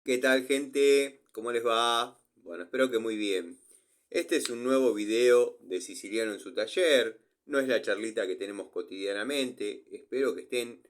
¿Qué tal, gente? ¿Cómo les va? Bueno, espero que muy bien. Este es un nuevo video de Siciliano en su taller. No es la charlita que tenemos cotidianamente. Espero que estén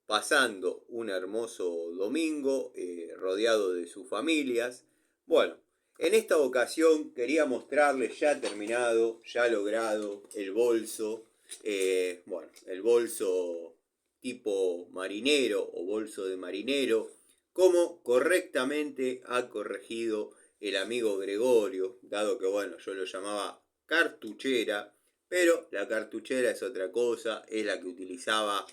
pasando un hermoso domingo rodeado de sus familias. Bueno, en esta ocasión quería mostrarles ya terminado, ya logrado el bolso. El bolso tipo marinero o bolso de marinero, como correctamente ha corregido el amigo Gregorio, dado que bueno, yo lo llamaba cartuchera, pero la cartuchera es otra cosa, es la que utilizaba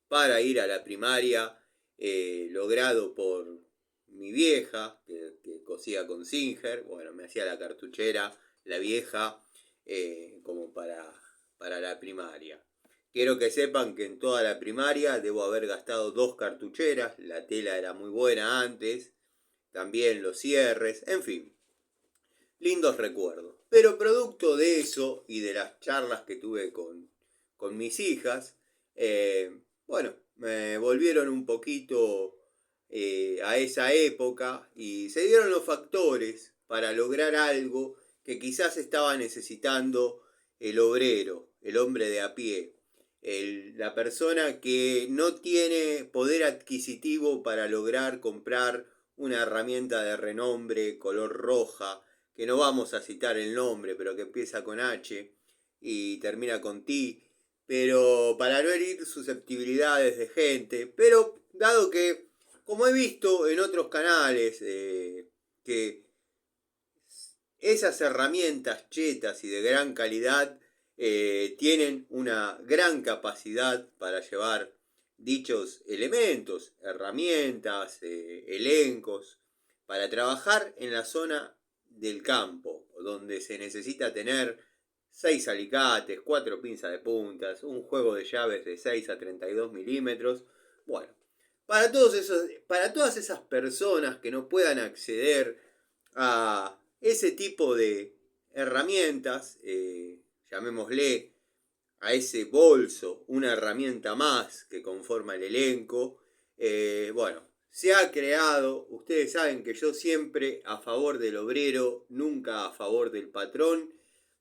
para ir a la primaria, logrado por mi vieja, que cosía con Singer. Bueno, me hacía la cartuchera, la vieja, como para la primaria. Quiero que sepan que en toda la primaria debo haber gastado 2 cartucheras, la tela era muy buena antes, también los cierres, en fin, lindos recuerdos. Pero producto de eso y de las charlas que tuve con mis hijas, bueno, me volvieron un poquito a esa época y se dieron los factores para lograr algo que quizás estaba necesitando el obrero, el hombre de a pie, la persona que no tiene poder adquisitivo para lograr comprar una herramienta de renombre color roja, que no vamos a citar el nombre, pero que empieza con H y termina con T, pero para no herir susceptibilidades de gente, pero dado que, como he visto en otros canales, que esas herramientas chetas y de gran calidad tienen una gran capacidad para llevar dichos elementos, herramientas, elencos, para trabajar en la zona del campo, donde se necesita tener 6 alicates, 4 pinzas de puntas, un juego de llaves de 6 a 32 milímetros. Bueno, para todas esas personas que no puedan acceder a ese tipo de herramientas, llamémosle a ese bolso una herramienta más que conforma el elenco. Bueno, se ha creado, ustedes saben que yo siempre a favor del obrero, nunca a favor del patrón,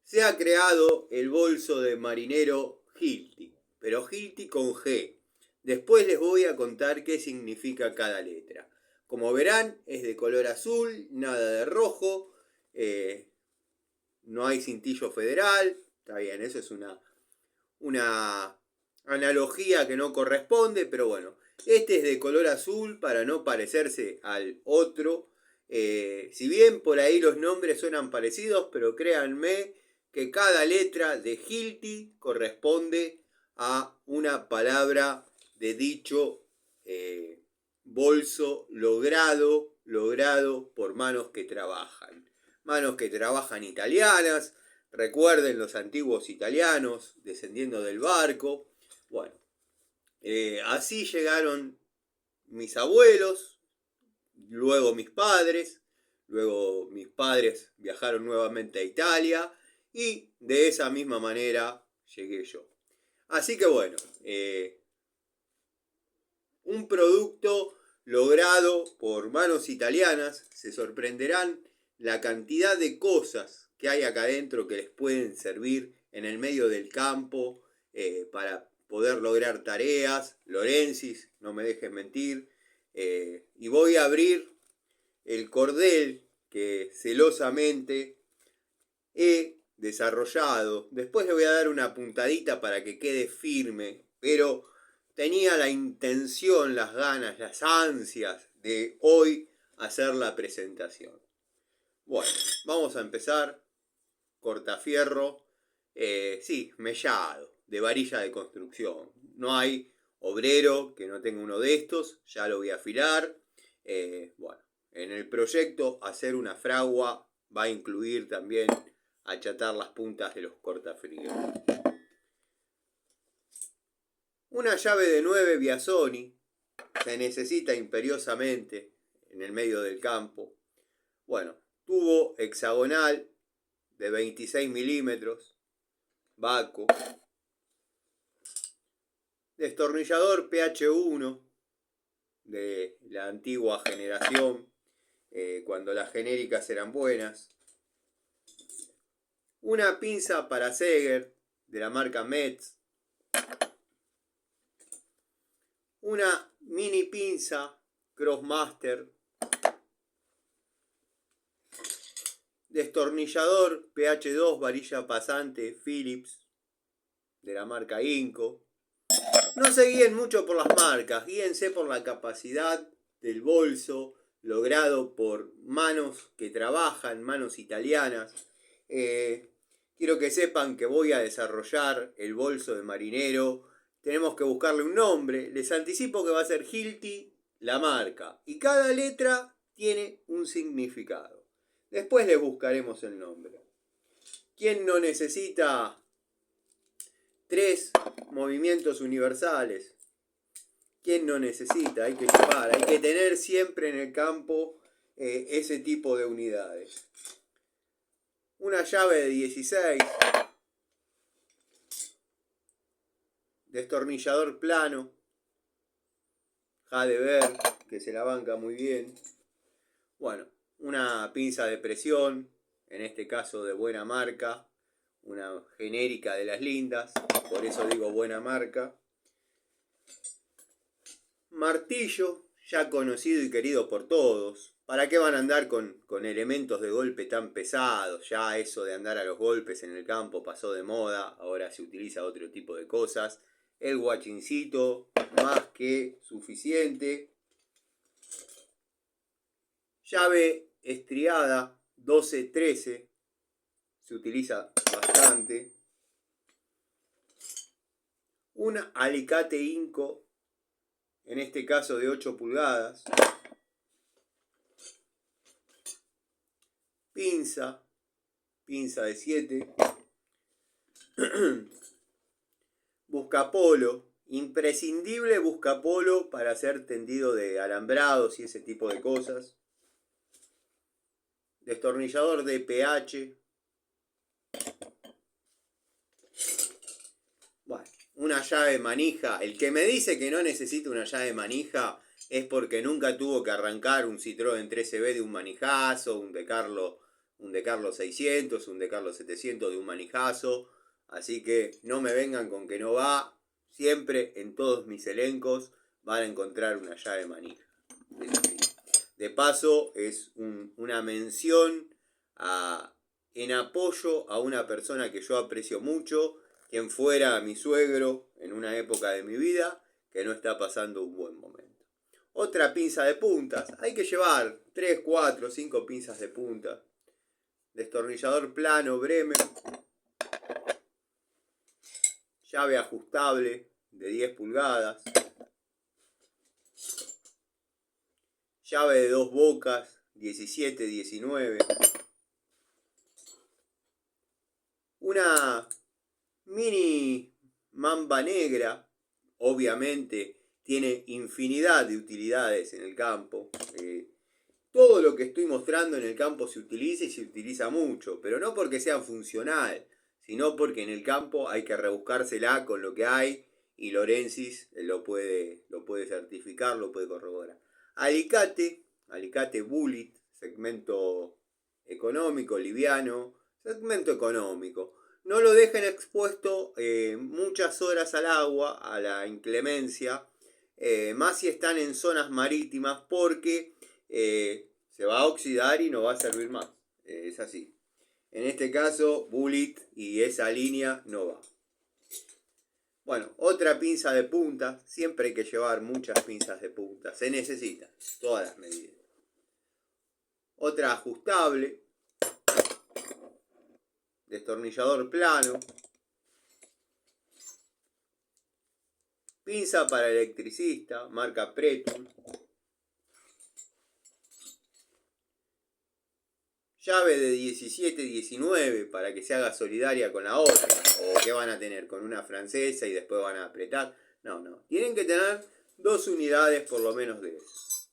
se ha creado el bolso de marinero Hilti, pero Hilti con G. Después les voy a contar qué significa cada letra. Como verán, es de color azul, nada de rojo, no hay cintillo federal, está bien, eso es una analogía que no corresponde, pero bueno, este es de color azul para no parecerse al otro. Si bien por ahí los nombres suenan parecidos, pero créanme que cada letra de Hilti corresponde a una palabra de dicho bolso logrado por manos que trabajan italianas. Recuerden los antiguos italianos descendiendo del barco. Bueno, así llegaron mis abuelos, luego mis padres viajaron nuevamente a Italia y de esa misma manera llegué yo. Así que bueno, un producto logrado por manos italianas, se sorprenderán la cantidad de cosas que hay acá adentro que les pueden servir en el medio del campo para poder lograr tareas. Lorenzis, no me dejes mentir. Y voy a abrir el cordel que celosamente he desarrollado. Después le voy a dar una puntadita para que quede firme, pero tenía la intención, las ganas, las ansias de hoy hacer la presentación. Bueno, vamos a empezar. Cortafierro, sí, mellado, de varilla de construcción. No hay obrero que no tenga uno de estos, ya lo voy a afilar. Bueno, en el proyecto hacer una fragua va a incluir también achatar las puntas de los cortafríos. Una llave de 9 Biasoni se necesita imperiosamente en el medio del campo. Bueno, tubo hexagonal de 26 milímetros, Baco, destornillador PH1 de la antigua generación, cuando las genéricas eran buenas. Una pinza para Seger de la marca Metz. Una mini pinza Crossmaster. Destornillador PH2 varilla pasante Phillips de la marca Inco. No se guíen mucho por las marcas, guíense por la capacidad del bolso logrado por manos que trabajan, manos italianas. Quiero que sepan que voy a desarrollar el bolso de marinero. Tenemos que buscarle un nombre. Les anticipo que va a ser Hilti, la marca. Y cada letra tiene un significado. Después le buscaremos el nombre. ¿Quién no necesita 3 movimientos universales? ¿Quién no necesita? Hay que llevar, hay que tener siempre en el campo ese tipo de unidades. Una llave de 16. Destornillador plano. Jadever, que se la banca muy bien. Bueno, una pinza de presión, en este caso de buena marca. Una genérica de las lindas, por eso digo buena marca. Martillo, ya conocido y querido por todos. ¿Para qué van a andar con elementos de golpe tan pesados? Ya eso de andar a los golpes en el campo pasó de moda, ahora se utiliza otro tipo de cosas. El guachincito, más que suficiente. Llave estriada 12-13, se utiliza bastante. Un alicate Inco, en este caso de 8 pulgadas. Pinza de 7. Buscapolo, imprescindible buscapolo para hacer tendido de alambrados y ese tipo de cosas. Destornillador de PH. Bueno, una llave manija. El que me dice que no necesita una llave manija es porque nunca tuvo que arrancar un Citroën 13B de un manijazo, un De Carlo 600, un De Carlo 700 de un manijazo. Así que no me vengan con que no va. Siempre en todos mis elencos van a encontrar una llave manija. De paso, es una mención en apoyo a una persona que yo aprecio mucho, quien fuera mi suegro en una época de mi vida, que no está pasando un buen momento. Otra pinza de puntas. Hay que llevar 3, 4, 5 pinzas de punta. Destornillador plano Bremer. Llave ajustable de 10 pulgadas. Llave de 2 bocas 17, 19. Una mini mamba negra. Obviamente tiene infinidad de utilidades en el campo. Todo lo que estoy mostrando en el campo se utiliza y se utiliza mucho, pero no porque sea funcional, sino porque en el campo hay que rebuscársela con lo que hay y Lorenzis lo puede certificar, lo puede corroborar. Alicate Bullet, segmento económico, liviano, segmento económico. No lo dejen expuesto muchas horas al agua, a la inclemencia, más si están en zonas marítimas, porque se va a oxidar y no va a servir más. Es así. En este caso, Bullet y esa línea no va. Bueno, otra pinza de punta. Siempre hay que llevar muchas pinzas de punta. Se necesitan todas las medidas. Otra ajustable. Destornillador plano. Pinza para electricista, marca Pretum. Llave de 17-19 para que se haga solidaria con la otra. ¿O qué van a tener? ¿Con una francesa y después van a apretar? No. Tienen que tener 2 unidades por lo menos de eso.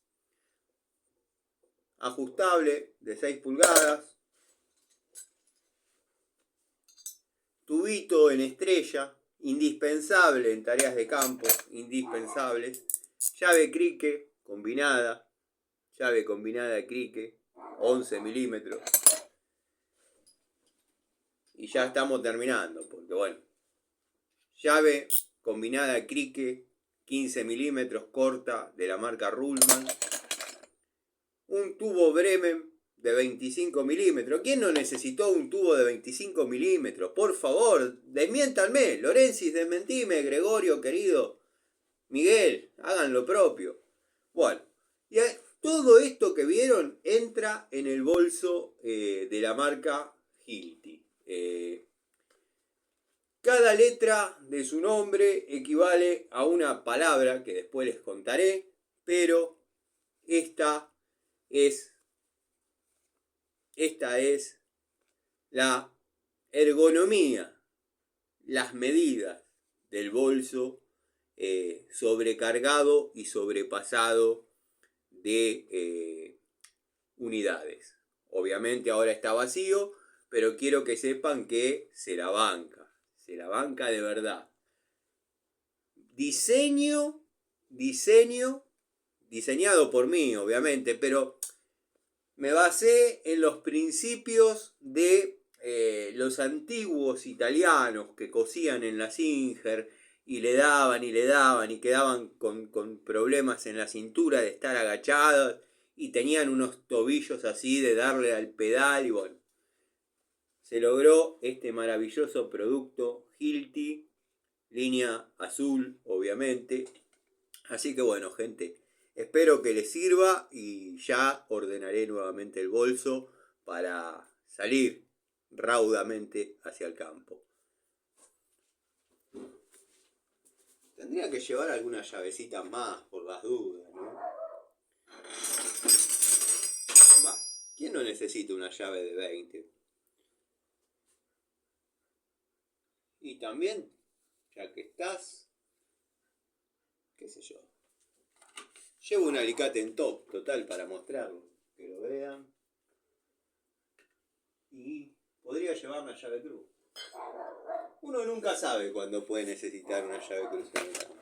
Ajustable de 6 pulgadas. Tubito en estrella. Indispensable en tareas de campo. Indispensables. Llave crique combinada. llave combinada de crique, 11 milímetros. Y ya estamos terminando, porque bueno, llave combinada de crique, 15 milímetros corta de la marca Ruhlmann. Un tubo Bremen de 25 milímetros. ¿Quién no necesitó un tubo de 25 milímetros? Por favor, desmiéntanme. Lorenzi, desmentime. Gregorio, querido. Miguel, hagan lo propio. Bueno, y todo esto que vieron entra en el bolso de la marca Hilti. Cada letra de su nombre equivale a una palabra que después les contaré, pero esta es la ergonomía, las medidas del bolso sobrecargado y sobrepasado de unidades. Obviamente ahora está vacío, pero quiero que sepan que se la banca de verdad. Diseñado por mí, obviamente, pero me basé en los principios de los antiguos italianos que cosían en la Singer y le daban y quedaban con problemas en la cintura de estar agachados y tenían unos tobillos así de darle al pedal y bueno, se logró este maravilloso producto Hilti, línea azul obviamente. Así que bueno, gente, espero que les sirva y ya ordenaré nuevamente el bolso para salir raudamente hacia el campo. Tendría que llevar alguna llavecita más por las dudas, ¿no? Va, ¿quién no necesita una llave de 20? Y también, ya que estás, qué sé yo, llevo un alicate en top, total, para mostrarlo, que lo vean. Y podría llevar una llave cruz. Uno nunca sabe cuándo puede necesitar una llave cruz en el campo.